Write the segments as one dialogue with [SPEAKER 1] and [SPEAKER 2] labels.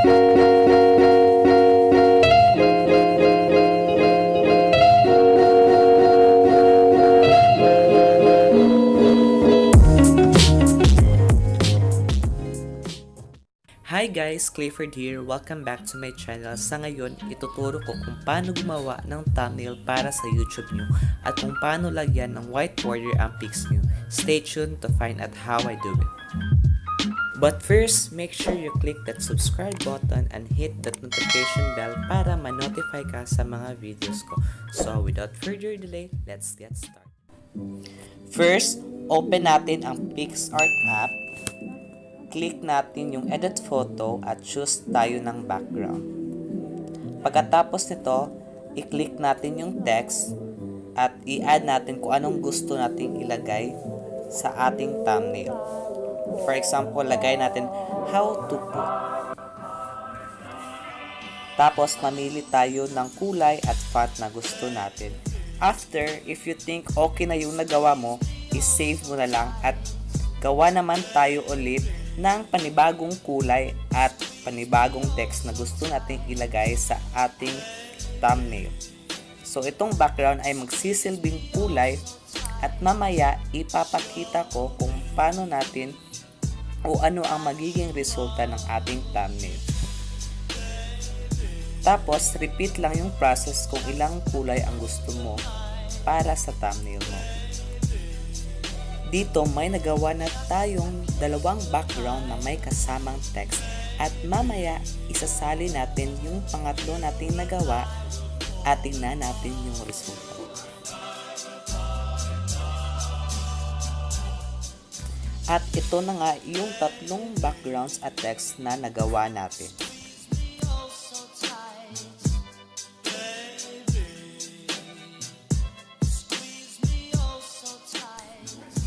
[SPEAKER 1] Hi guys! Clifford here. Welcome back to my channel. Sa ngayon, ituturo ko kung paano gumawa ng thumbnail para sa YouTube nyo at kung paano lagyan ng white border ang pics nyo. Stay tuned to find out how I do it. But first, make sure you click that subscribe button and hit that notification bell para ma-notify ka sa mga videos ko. So without further delay, let's get started. First, open natin ang Picsart app. Click natin yung edit photo at choose tayo ng background. Pagkatapos nito, i-click natin yung text at i-add natin kung anong gusto nating ilagay sa ating thumbnail. For example, lagay natin how to put. Tapos, mamili tayo ng kulay at font na gusto natin. After, if you think okay na yung nagawa mo, i-save mo na lang at gawa naman tayo ulit ng panibagong kulay at panibagong text na gusto nating ilagay sa ating thumbnail. So itong background ay magsisilbing kulay at mamaya ipapakita ko kung paano natin o ano ang magiging resulta ng ating thumbnail. Tapos repeat lang yung process kung ilang kulay ang gusto mo para sa thumbnail mo. Dito may nagawa na tayong dalawang background na may kasamang text at mamaya isasali natin yung pangatlo nating nagawa at tingnan natin yung resulta. At ito na nga yung tatlong backgrounds at text na nagawa natin.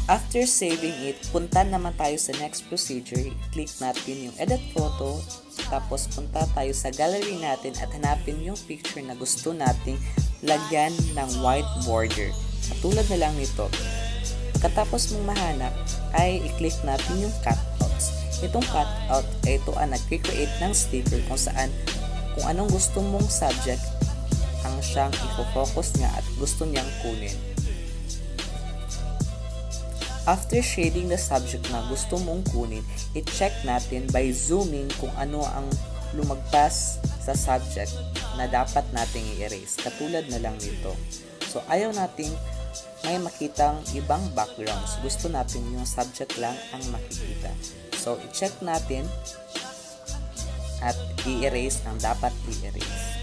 [SPEAKER 1] After saving it, punta naman tayo sa next procedure. I-click natin yung edit photo, tapos punta tayo sa gallery natin at hanapin yung picture na gusto nating lagyan ng white border. Katulad na lang nito. Pagkatapos mong mahanap, ay i-click natin yung cutouts. Itong cutout ay ito ang nag-create ng sticker kung saan kung anong gusto mong subject ang siyang i-focus niya at gusto niyang kunin. After shading the subject na gusto mong kunin, i-check natin by zooming kung ano ang lumagpas sa subject na dapat nating i-erase. Katulad na lang nito. So, ayaw nating may makitang ibang backgrounds. Gusto natin yung subject lang ang makikita. So, i-check natin at i-erase ang dapat i-erase.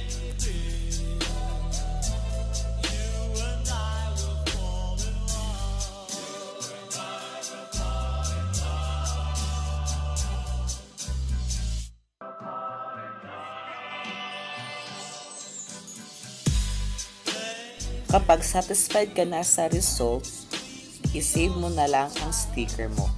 [SPEAKER 1] Kapag satisfied ka na sa result, i-save mo na lang ang sticker mo.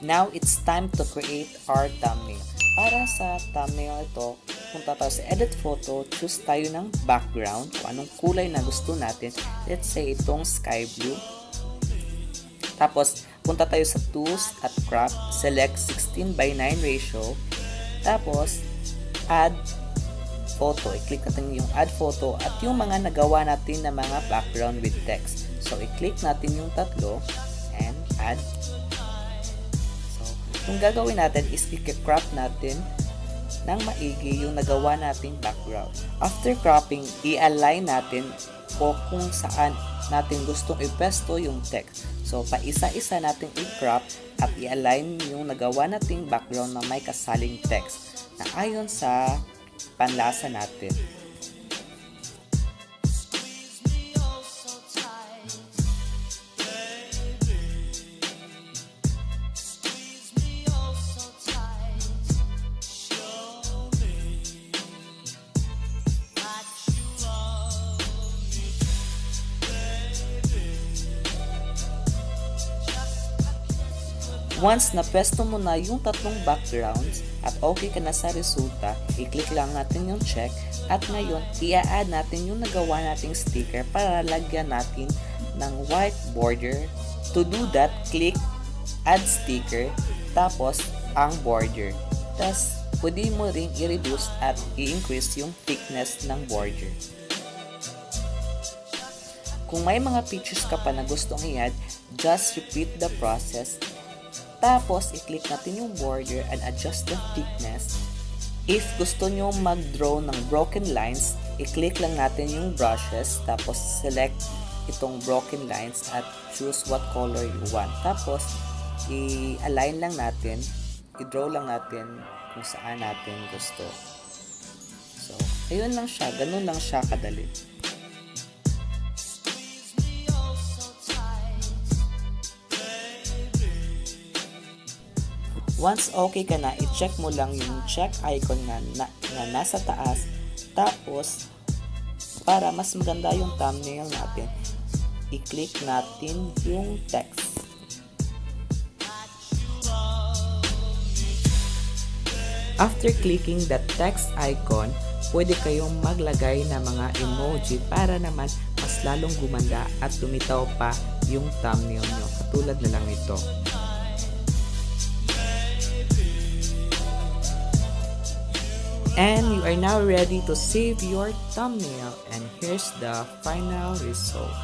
[SPEAKER 1] Now, it's time to create our thumbnail. Para sa thumbnail ito, punta tayo sa edit photo, choose tayo ng background, kung anong kulay na gusto natin. Let's say itong sky blue. Tapos, punta tayo sa tools at crop, select 16:9 ratio. Tapos, add photo. I-click natin yung add photo at yung mga nagawa natin na mga background with text. So, i-click natin yung tatlo and add. So, yung gagawin natin is i-crop natin ng maigi yung nagawa nating background. After cropping, i-align natin o kung saan natin gustong ipesto yung text. So, paisa-isa natin i-crop at i-align yung nagawa nating background na may kasaling text na ayon sa panlasa natin. Once na pwesto mo na yung tatlong backgrounds at okay ka na sa resulta, i-click lang natin yung check at ngayon i-add natin yung nagawa nating sticker para lagyan natin ng white border. To do that, click add sticker tapos ang border. Tapos, pwede mo rin i-reduce at i-increase yung thickness ng border. Kung may mga pictures ka pa na gustong i-add, just repeat the process. Tapos, i-click natin yung border and adjust the thickness. If gusto nyo mag-draw ng broken lines, i-click lang natin yung brushes, tapos select itong broken lines at choose what color you want. Tapos, i-align lang natin, i-draw lang natin kung saan natin gusto. So, ayun lang siya, ganun lang siya kadali. Once okay ka na, i-check mo lang yung check icon na nasa taas. Tapos, para mas maganda yung thumbnail natin, i-click natin yung text. After clicking the text icon, pwede kayong maglagay ng mga emoji para naman mas lalong gumanda at lumitaw pa yung thumbnail nyo. Katulad na lang ito. And you are now ready to save your thumbnail, and here's the final result.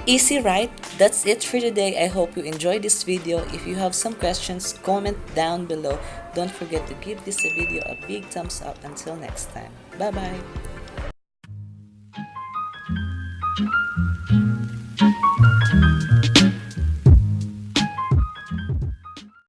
[SPEAKER 1] Easy, right? That's it for today. I hope you enjoyed this video. If you have some questions, comment down below. Don't forget to give this video a big thumbs up. Until next time. Bye-bye.